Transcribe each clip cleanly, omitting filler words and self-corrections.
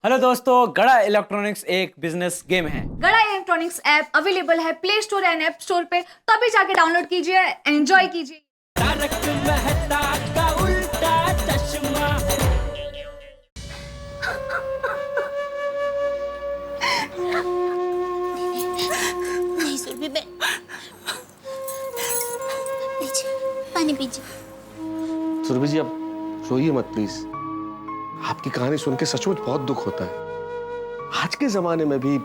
Hello दोस्तों, गड़ा electronics एक बिजनेस गेम है। गड़ा इलेक्ट्रॉनिक्स ऐप अवेलेबल है play store and app store पे, तो अभी जाके डाउनलोड कीजिए, एंजॉय कीजिए। तारक मेहता का उल्टा चश्मा। नहीं सुरभि बहन, लीजिए पानी पीजिए। सुरभि जी, अब रोइए मत प्लीज। आपकी कहानी सुन के सचमुच बहुत दुख होता है। आज के जमाने में भी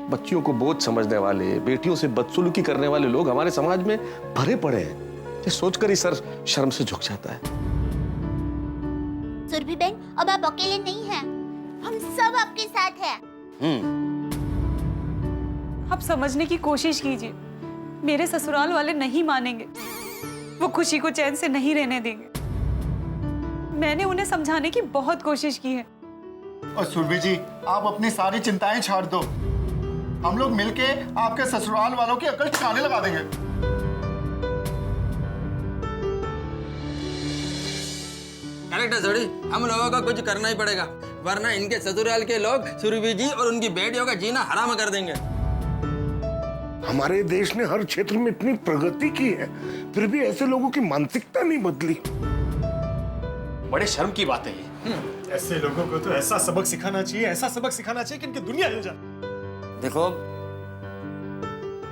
बच्चियों को बोझ समझने वाले, बेटियों से बदसलूकी करने वाले लोग हमारे समाज में भरे पड़े हैं। ये सोचकर ही सर शर्म से झुक जाता है। सुरभि बहन, अब आप अकेले नहीं हैं, हम सब आपके साथ हैं। आप समझने की कोशिश कीजिए। मेरे ससुराल वाले नहीं मानेंगे, वो खुशी को चैन से नहीं रहने देंगे। मैंने उन्हें समझाने की बहुत कोशिश की है। और सुरभि जी, आप अपनी सारी चिंताएं छोड़ दो। हम लोग मिलके आपके ससुराल वालों की अकल ठिकाने लगा देंगे। करेक्ट है थोड़ी, हम लोगों को कुछ करना ही पड़ेगा, वरना इनके ससुराल के लोग सुरभि जी और उनकी बेटियों का जीना हराम कर देंगे। हमारे देश ने हर क्षेत्र में इतनी प्रगति की है, फिर भी ऐसे लोगों की मानसिकता नहीं बदली। बड़े शर्म की बात है ये। ऐसे लोगों को तो ऐसा सबक सिखाना चाहिए, ऐसा सबक सिखाना चाहिए कि इनकी दुनिया हिल जाए। देखो,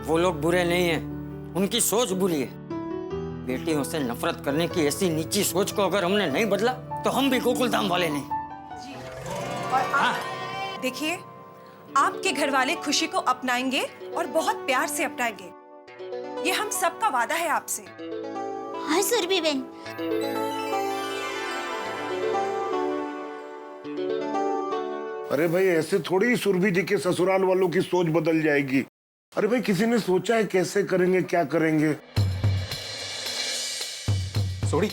वो लोग बुरे नहीं हैं, उनकी सोच बुरी है। बेटियों से नफरत करने की ऐसी नीची सोच को अगर हमने नहीं बदला तो हम भी गोकुल धाम वाले नहीं। और आप देखिए, आपके घर वाले खुशी को अपनाएंगे और बहुत प्यार से अपनाएंगे। ये हम सबका वादा है आपसे। हाँ सुरभि बहन, अरे भाई, ऐसे थोड़ी सुरभि जी के ससुराल वालों की सोच बदल जाएगी। अरे भाई, किसी ने सोचा है कैसे करेंगे, क्या करेंगे? सोड़ी,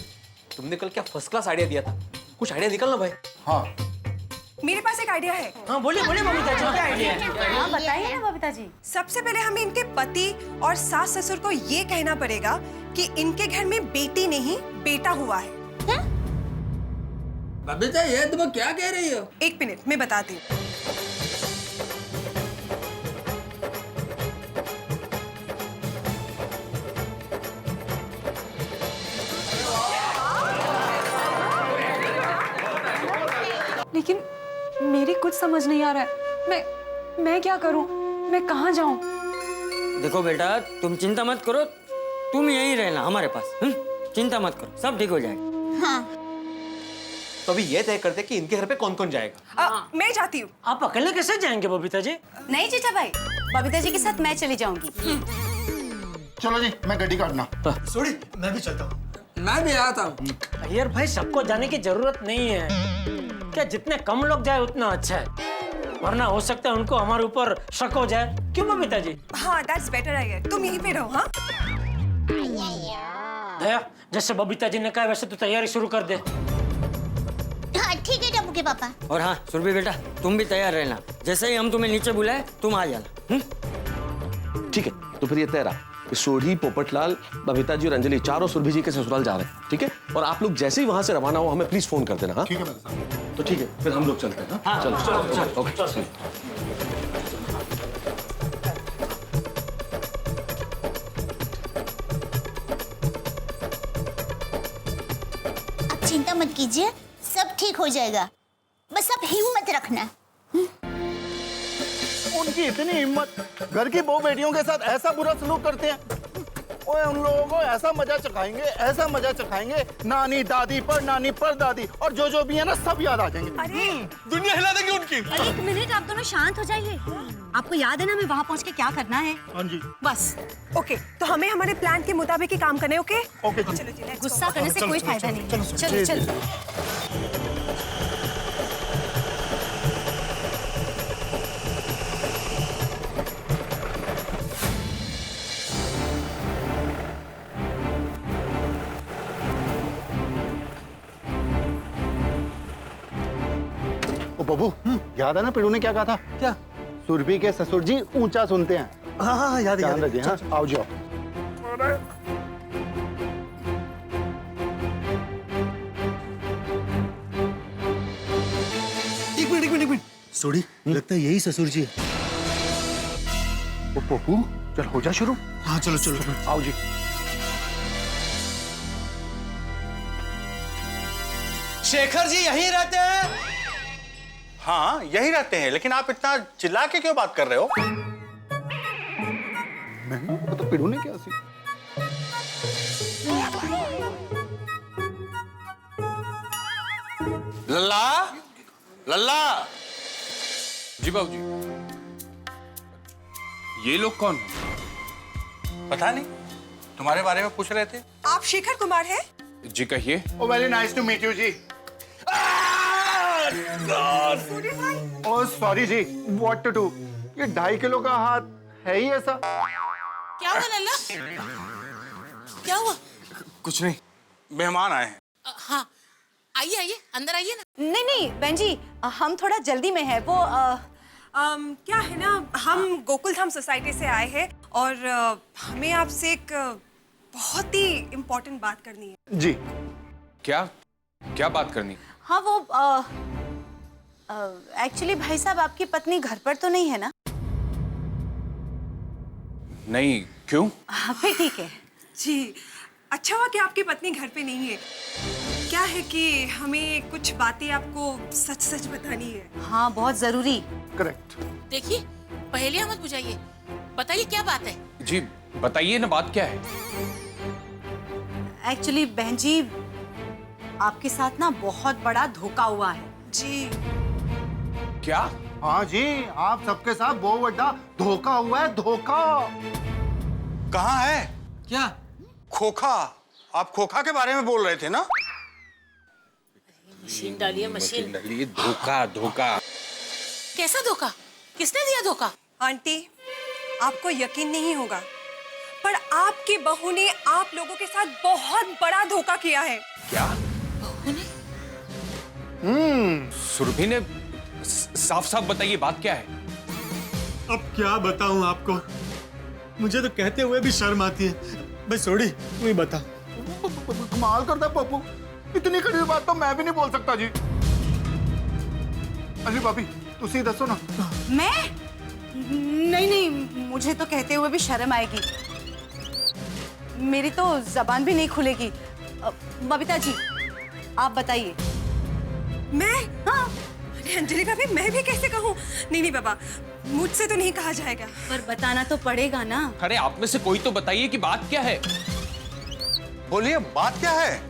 तुमने कल क्या फर्स्ट क्लास आइडिया दिया था, कुछ आइडिया निकल ना भाई। हाँ, मेरे पास एक आइडिया है। हाँ बोलिए बोलिए बबीता जी, क्या आइडिया है? हाँ बताइए ना बबीता जी। सबसे पहले हमें इनके पति और सास ससुर को ये कहना पड़ेगा कि इनके घर में बेटी नहीं बेटा हुआ है। बबीता, ये तुम क्या कह रही हो? एक मिनट, मैं बताती हूँ। लेकिन मेरी कुछ समझ नहीं आ रहा है। मैं क्या करूं? मैं कहाँ जाऊं? देखो बेटा, तुम चिंता मत करो, तुम यहीं रहना हमारे पास। चिंता मत करो, सब ठीक हो जाएगा। हाँ। तो अभी ये तय करते कि इनके घर पे कौन कौन जाएगा। मैं जाती हूँ। आप अकेले कैसे जाएंगे बबीता जी? नहीं जीजा भाई, बबीता जी के साथ मैं चली जाऊंगी। चलो जी, मैं गड्डी काटना। सोड़ी, मैं भी चलता हूँ। मैं भी आता हूँ। यार भाई, सबको जाने की जरूरत नहीं है। क्या जितने कम लोग जाए उतना अच्छा है, वरना हो सकता है उनको हमारे ऊपर शक हो जाए। क्यों बबीता जी? हाँ, that's better आइडिया। तुम यहीं पे रहो। हाँ दया, जैसे बबीता जी ने कहा वैसे तो तैयारी शुरू कर दे। हाँ ठीक है टप्पू के पापा। और हाँ सुरभि बेटा, तुम भी तैयार रहना। जैसे ही हम तुम्हें नीचे बुलाए तुम आ जाना। ठीक है, तो फिर ये तय रहा कि सोढ़ी, पोपटलाल, बबीता जी और अंजलि चारों सुरभि जी के ससुराल जा रहे हैं। ठीक है, और आप लोग जैसे ही वहां से रवाना हो हमें प्लीज फोन कर देना। हाँ ठीक है मेरे साथ। तो ठीक है, फिर हम लोग चलते हैं। हाँ? चलो चलो चलो, ओके। आप चिंता मत कीजिए, सब ठीक हो जाएगा। बस आप हिम्मत रखना। उनकी इतनी हिम्मत, घर की बहू बेटियों के साथ ऐसा बुरा सलूक करते हैं। ओए, उन लोगों को ऐसा मजा चखाएंगे, ऐसा मजा चखाएंगे, नानी दादी पर नानी पर दादी, और जो भी है ना सब याद आ जाएंगे। अरे दुनिया हिला देंगे उनकी। एक मिनट, आप दोनों शांत हो जाइए। आपको याद है ना हमें वहाँ पहुँच के क्या करना है? हाँ जी। बस ओके, तो हमें हमारे प्लान के मुताबिक ही काम करने। ओके ओके जी। चलो जी, let's go। गुस्सा करने से कोई फायदा नहीं। चलो चलो। ओ बबू, याद है ना पिड़ू ने क्या कहा था? क्या? सुरभि के ससुर जी ऊंचा सुनते हैं। हाँ हाँ, याद है, ध्यान रखिए। हाँ, आओ जाओ। सोड़ी लगता है यही ससुर जी है। ओ पप्पू चल हो जा शुरू। हाँ चलो चलो आओ जी। शेखर जी यहीं रहते हैं? हाँ यही रहते हैं, लेकिन आप इतना चिल्ला के क्यों बात कर रहे हो? मैं तो पिड़ू ने क्या सी? लल्ला, लल्ला। जी बाबूजी। ये लोग कौन? पता नहीं, तुम्हारे बारे में पूछ रहे थे। आप शेखर कुमार हैं? जी कहिए। Oh very nice to meet you जी। ओह सॉरी जी, व्हाट टू डू। ये 2.5 किलो का हाथ है ही ऐसा। क्या हुआ लल्ला? क्या हुआ? कुछ नहीं, मेहमान आए हैं। हाँ आइए आइए अंदर आइए ना। नहीं नहीं बहन जी, हम थोड़ा जल्दी में है। वो क्या है ना, हम गोकुल धाम सोसाइटी से आए हैं और हमें आपसे एक बहुत ही इम्पोर्टेंट बात करनी है। जी क्या क्या बात करनी? हाँ वो एक्चुअली भाई साहब आपकी पत्नी घर पर तो नहीं है ना? नहीं, क्यों? हाँ फिर ठीक है जी। अच्छा हुआ कि आपकी पत्नी घर पे नहीं है। क्या है कि हमें कुछ बातें आपको सच सच बतानी है। हाँ बहुत जरूरी। करेक्ट। देखिए पहेलियां मत बुझाइए, बताइए क्या बात है। जी बताइए ना, बात क्या है? एक्चुअली बहन जी आपके साथ ना बहुत बड़ा धोखा हुआ है। जी क्या? हाँ जी, आप सबके साथ बहुत बड़ा धोखा हुआ है। धोखा कहाँ है? क्या? खोखा। आप खोखा के बारे में बोल रहे थे ना? मशीन डालिए मशीन। धोखा धोखा। कैसा धोखा? किसने दिया धोखा? आंटी आपको यकीन नहीं होगा, पर आपकी बहू ने आप लोगों के साथ बहुत बड़ा धोखा किया है। क्या? बहू ने? सुरभि ने? साफ साफ बताइए, बात क्या है? अब क्या बताऊं आपको, मुझे तो कहते हुए भी शर्म आती है। भाई सोड़ी तू ही बता। कमाल करता पप्पू, इतनी कड़ी बात तो मैं भी नहीं बोल सकता जी। अरे भाभी तुसी दसो ना। मैं? नहीं नहीं, मुझे तो कहते हुए भी शर्म आएगी। मेरी तो जबान भी नहीं खुलेगी। बबीता जी आप बताइए। मैं? हाँ अरे अंजलि भाभी मैं भी कैसे कहूँ? नहीं नहीं बाबा, मुझसे तो नहीं कहा जाएगा। पर बताना तो पड़ेगा ना। अरे आप में से कोई तो बताइए कि बात क्या है। बोलिए बात क्या है?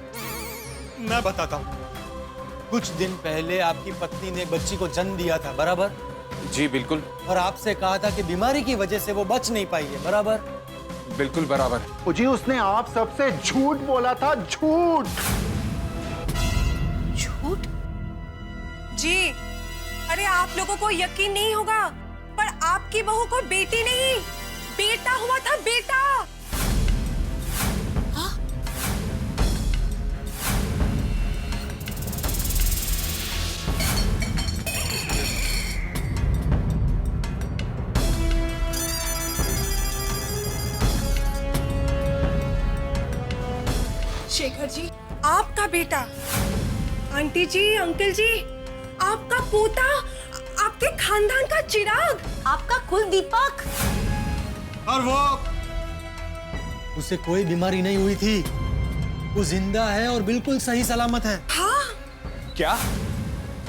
मैं बताता हूँ। कुछ दिन पहले आपकी पत्नी ने बच्ची को जन्म दिया था, बराबर? जी बिल्कुल। और आपसे कहा था कि बीमारी की वजह से वो बच नहीं पाई है, बराबर? बिल्कुल बराबर। जी उसने आप सबसे झूठ बोला था। झूठ। झूठ? जी अरे आप लोगों को यकीन नहीं होगा, पर आपकी बहू को बेटी नहीं बेटा हुआ था। बेटा। हाँ? शेखर जी आपका बेटा। आंटी जी, अंकल जी, आपका पोता, आपके खानदान का चिराग, आपका कुल दीपक। और वो उसे कोई बीमारी नहीं हुई थी, वो जिंदा है और बिल्कुल सही सलामत है। हाँ? क्या?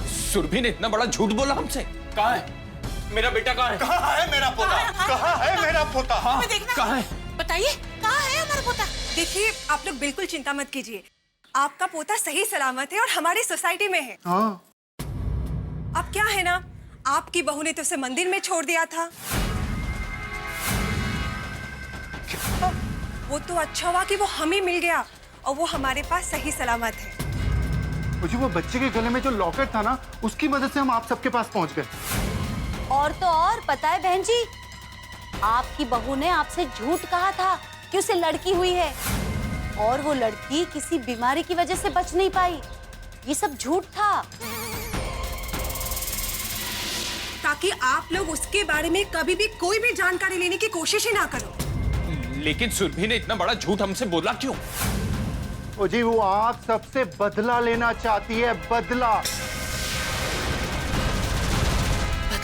सुरभि ने इतना बड़ा झूठ बोला हमसे? कहाँ है मेरा बेटा? कहाँ है? कहाँ है मेरा पोता? कहाँ है मेरा पोता? हाँ, कहाँ है? बताइए कहाँ है हमारा पोता? देखिए आप लोग बिल्कुल चिंता मत कीजिए, आपका पोता सही सलामत है और हमारी सोसाइटी में है। हाँ। अब क्या है ना, आपकी बहू ने तो उसे मंदिर में छोड़ दिया था। वो तो अच्छा हुआ कि वो हमें मिल गया और वो हमारे पास सही सलामत है। जी वो बच्चे के गले में जो लॉकेट था ना, उसकी वजह से हम आप सबके पास पहुंच गए। और तो और पता है बहन जी, आपकी बहू ने आपसे झूठ कहा था कि उसे लड़की हुई है और वो लड़की किसी बीमारी की वजह से बच नहीं पाई। ये सब झूठ था ताकि आप लोग उसके बारे में कभी भी कोई भी जानकारी लेने की कोशिश ही ना करो। लेकिन सुरभि ने इतना बड़ा झूठ हमसे बोला क्यों? ओ जी वो आप सबसे बदला लेना चाहती है। बदला।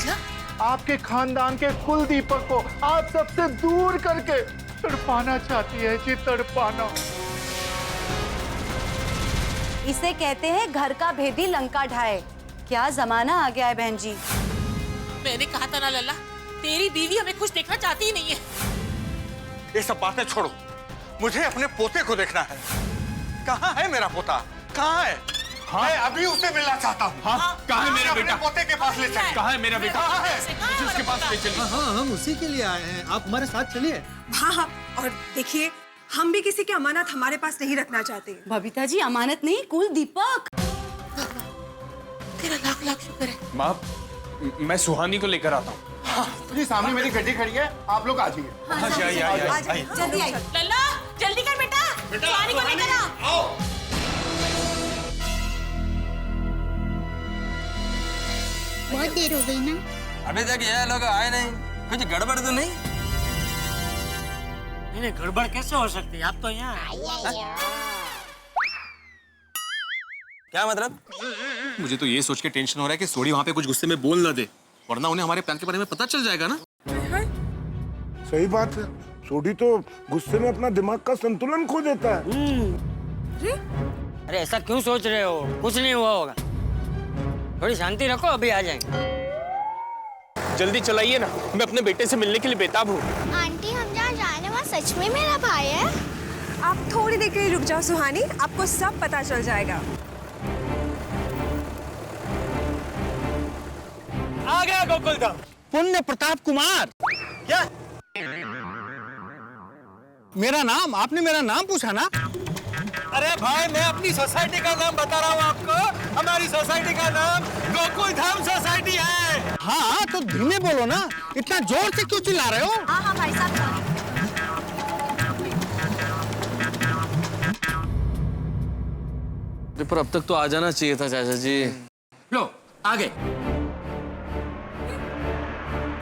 मतलब आपके खानदान के कुल दीपक को आप सबसे दूर करके तड़पाना चाहती है जी, तड़पाना। इसे कहते हैं घर का भेदी लंका ढाए। क्या जमाना आ गया है बहन जी। मैंने कहा था ना लल्ला, तेरी बीवी हमें खुश देखना चाहती ही नहीं है। ये सब बातें छोड़ो, मुझे अपने पोते को देखना है। कहाँ है मेरा पोता? कहाँ है? हाँ? मैं अभी उसे मिलना चाहता हूँ। हाँ? कहाँ है मेरा बेटा? पोते के पास ले चलिए। कहाँ है मेरा बेटा? कहाँ है? मुझे उसके पास ले चलिए। हाँ, हम उसी के लिए आए हैं, आप हमारे साथ चलिए। हाँ हाँ, और देखिए हम भी किसी की अमानत हमारे पास नहीं रखना चाहते। बबीता जी, अमानत नहीं, कुल दीपक। तेरा लाख लाख शुक्र है। माँ, मैं सुहानी को लेकर आता हूँ। जी सामने मेरी गड्डी खड़ी है, आप लोग आ जाइए। हाँ जी, आइए। जल्दी आइए। लल्ला जल्दी कर बेटा, सुहानी को लेकर आओ। बहुत देर हो गई ना। अभी तक ये लोग आए नहीं, कुछ गड़बड़ तो नहीं? नहीं, गड़बड़ कैसे हो सकती है? आप तो यहाँ क्या मतलब? मुझे तो ये सोच के टेंशन हो रहा है कि सोडी वहाँ पे कुछ गुस्से में बोल ना दे, वरना उन्हें हमारे प्लान के बारे में पता चल जाएगा ना। सही बात है, सोडी तो गुस्से में अपना दिमाग का संतुलन खो देता है। अरे ऐसा क्यों सोच रहे हो? कुछ नहीं हुआ होगा। थोड़ी शांति रखो, अभी आ जाएंगे। जल्दी चलाइए ना, मैं अपने बेटे से मिलने के लिए बेताब हूँ। आंटी, हम जहाँ जा रहे हैं वहाँ सच में मेरा भाई है? आप थोड़ी देर के लिए रुक जाओ सुहानी, आपको सब पता चल जाएगा। आ गया गोकुलधाम। पुण्य प्रताप कुमार। क्या? मेरा नाम, आपने मेरा नाम पूछा ना? अरे भाई, मैं अपनी सोसाइटी का नाम बता रहा हूँ आपको। हमारी सोसाइटी का नाम गोकुलधाम सोसाइटी है। हाँ, तो धीमे बोलो ना, इतना जोर से क्यों चिल्ला रहे हो? हाँ हाँ भाई साहब। पर अब तक तो आ जाना चाहिए था चाचा जी। लो आ गए।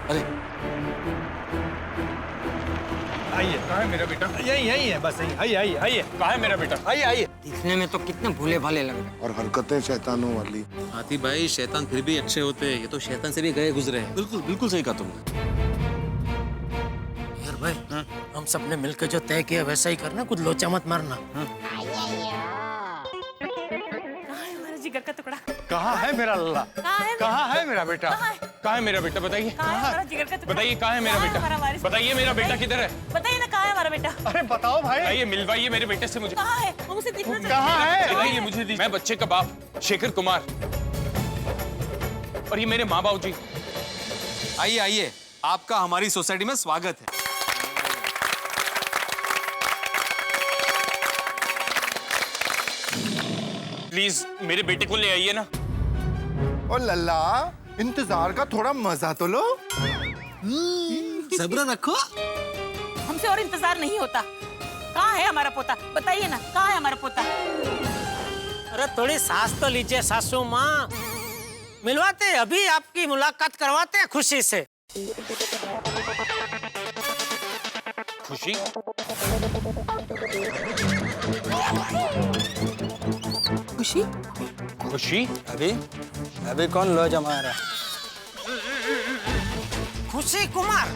अरे आइए, कहाँ है मेरा बेटा? यही है, बस यही। आइए। कहाँ है मेरा बेटा? आइए। दिखने में तो कितने भोले भाले लग रहे हैं। और हरकतें शैतानों वाली। हाथी भाई, शैतान फिर भी अच्छे होते हैं, ये तो शैतान से भी गए गुजरे हैं। बिल्कुल सही कहा तुमने। यार भाई, हम सबने मिलकर जो तय किया वैसा ही करना, कुछ लोचा मत मारना। जिगर का टुकड़ा। कहाँ है मेरा लल्ला? कहाँ है मेरा बेटा? कहाँ है मेरा बेटा? बताइए। जिगर का टुकड़ा? बताइए, कहाँ है मेरा बेटा? बताइए, मेरा बेटा किधर है? बताइए ना, कहाँ है हमारा बेटा? अरे बताओ भाई। बताइए, मिलवाइए मेरे बेटे से मुझे। कहाँ है? हम उसे देखना चाहते हैं। कहाँ है? बताइए मुझे। मैं बच्चे का बाप शेखर कुमार, और ये मेरे माँ बाप जी। आइए, आपका हमारी सोसाइटी में स्वागत है। प्लीज मेरे बेटे को ले आइए ना। और लल्ला, इंतजार का थोड़ा मजा तो लो। सब्र रखो। हमसे और इंतजार नहीं होता। कहाँ है हमारा पोता? बताइए ना, कहाँ है हमारा पोता? अरे थोड़ी सांस तो लीजिए सासू माँ। मिलवाते हैं, अभी आपकी मुलाकात करवाते हैं खुशी से। खुशी? खुशी? खुशी? अभी कौन लो जमा रहा? खुशी कुमार।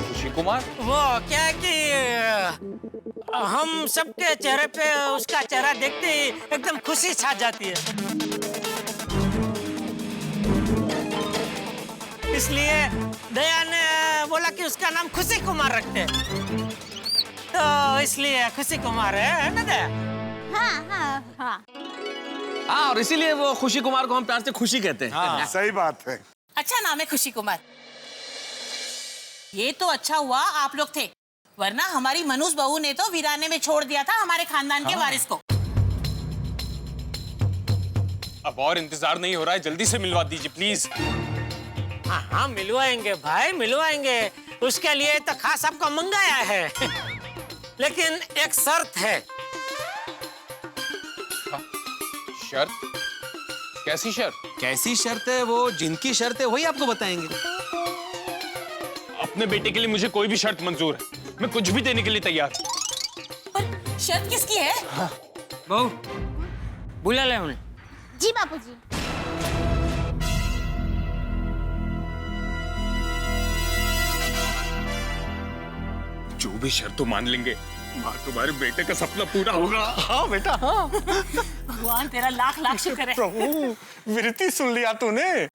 खुशी कुमार? वो क्या है कि हम सबके चेहरे पे उसका चेहरा देखते ही एकदम खुशी छा जाती है, इसलिए दया ने बोला कि उसका नाम खुशी कुमार रखते हैं, तो इसलिए खुशी कुमार है ना दया? हाँ। और इसीलिए वो खुशी कुमार को हम प्यार से खुशी कहते हैं। हाँ, सही बात है। अच्छा नाम है खुशी कुमार। ये तो अच्छा हुआ आप लोग थे, वरना हमारी मनुष बहू ने तो वीराने में छोड़ दिया था हमारे खानदान के वारिस को। अब और इंतजार नहीं हो रहा है, जल्दी से मिलवा दीजिए प्लीज। हाँ, मिलवाएंगे भाई, मिलवाएंगे। उसके लिए तो खास आपको मंगाया है। लेकिन एक शर्त है। शर्त? कैसी शर्त? कैसी शर्त है? वो जिनकी शर्त है वही आपको बताएंगे। अपने बेटे के लिए मुझे कोई भी शर्त मंजूर है, मैं कुछ भी देने के लिए तैयार हूँ। पर शर्त किसकी है? बहू, बुला ले उन्हें। जी बापूजी। जो भी शर्त मान लेंगे, माँ तुम्हारे बेटे का सपना पूरा होगा। हाँ बेटा हाँ। भगवान तेरा लाख लाख शुक्र है। प्रभु विनती सुन लिया तूने।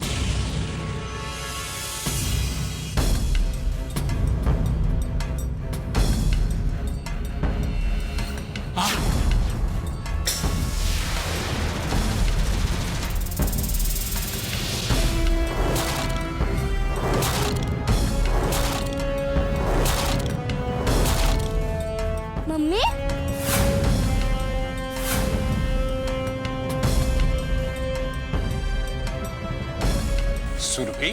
मम्मी सुरभि,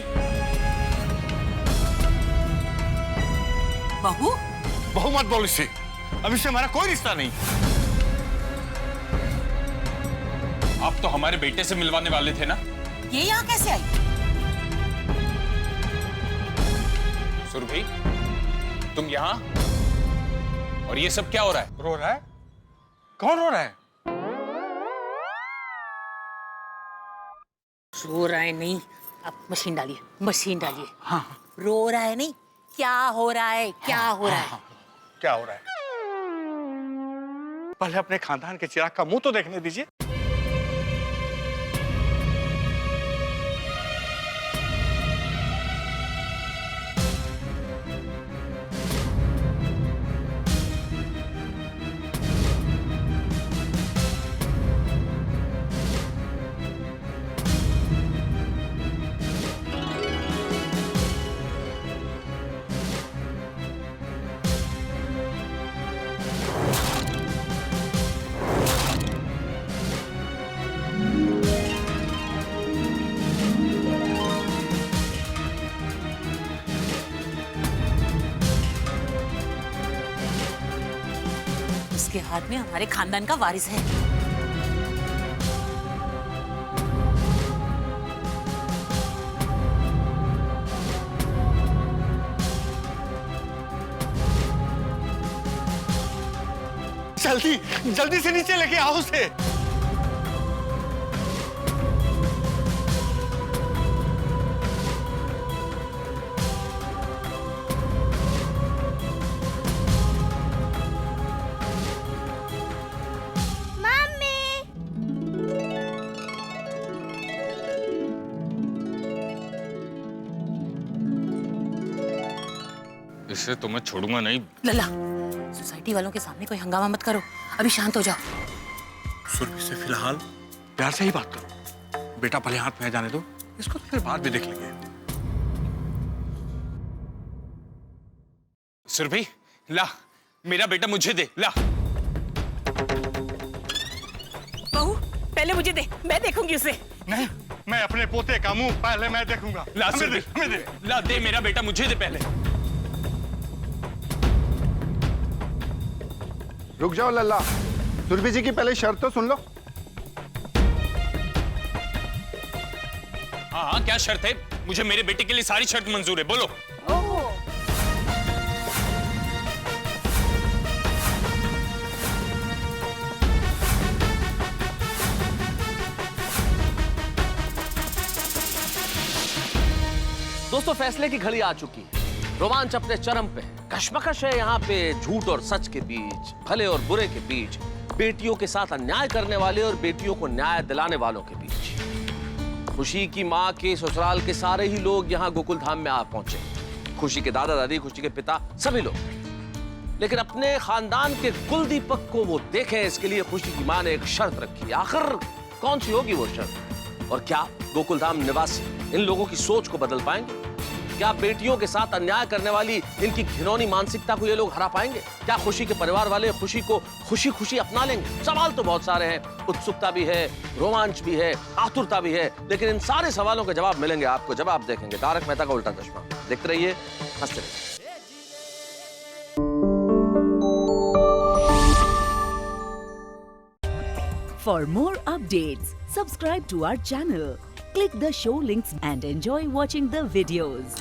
बहू बहू मत बोल इससे, अब इससे हमारा कोई रिश्ता नहीं। आप तो हमारे बेटे से मिलवाने वाले थे ना? ये यहाँ कैसे आई? सुरभि, तुम यहाँ? और ये सब क्या हो रहा है? रो रहा है? कौन रो रहा है? रो रहा है नहीं, आप मशीन डालिए, मशीन डालिए। हाँ रो रहा है नहीं, क्या हो रहा है? क्या हो रहा है? क्या हो रहा है? पहले अपने खानदान के चिराग का मुंह तो देखने दीजिए। उसके हाथ में हमारे खानदान का वारिस है। जल्दी जल्दी से नीचे लेके आओ उसे। इससे तो मैं छोड़ूंगा नहीं। लल्ला, सोसाइटी वालों के सामने कोई हंगामा मत करो, अभी शांत हो जाओ। सुरभि से फिलहाल प्यार से ही बात करो। बेटा भले हाथ में जाने दो, इसको तो फिर बाद में देख लेंगे। सुरभि, ला मेरा बेटा मुझे दे, ला। बहू पहले मुझे दे, मैं देखूंगी उसे। नहीं, मैं अपने पोते का मुंह पहले मैं देखूंगा। ला सुरभि, हमें दे, ला दे मेरा बेटा मुझे दे पहले। रुक जाओ लल्ला, सुरभि जी की पहले शर्त तो सुन लो। हाँ हाँ, क्या शर्त है? मुझे मेरे बेटे के लिए सारी शर्त मंजूर है, बोलो। दोस्तों, फैसले की घड़ी आ चुकी है। रोमांच अपने चरम पे है। कश्मकश है यहाँ पे झूठ और सच के बीच, भले और बुरे के बीच, बेटियों के साथ अन्याय करने वाले और बेटियों को न्याय दिलाने वालों के बीच। खुशी की माँ के ससुराल के सारे ही लोग यहाँ गोकुल धाम में आ पहुंचे। खुशी के दादा दादी, खुशी के पिता, सभी लोग। लेकिन अपने खानदान के कुल दीपक को वो देखें, इसके लिए खुशी की माँ ने एक शर्त रखी। आखिर कौन सी होगी वो शर्त? और क्या गोकुल धाम निवासी इन लोगों की सोच को बदल पाएंगे? क्या बेटियों के साथ अन्याय करने वाली इनकी घिनौनी मानसिकता को ये लोग हरा पाएंगे? क्या खुशी के परिवार वाले खुशी को खुशी खुशी अपना लेंगे? सवाल तो बहुत सारे हैं, उत्सुकता भी है, रोमांच भी है, आतुरता भी है, लेकिन इन सारे सवालों के जवाब मिलेंगे आपको जब आप देखेंगे तारक मेहता का उल्टा चश्मा। देखते रहिए, हंसते रहिए। For more updates, subscribe to our channel, click the show links and enjoy watching the videos.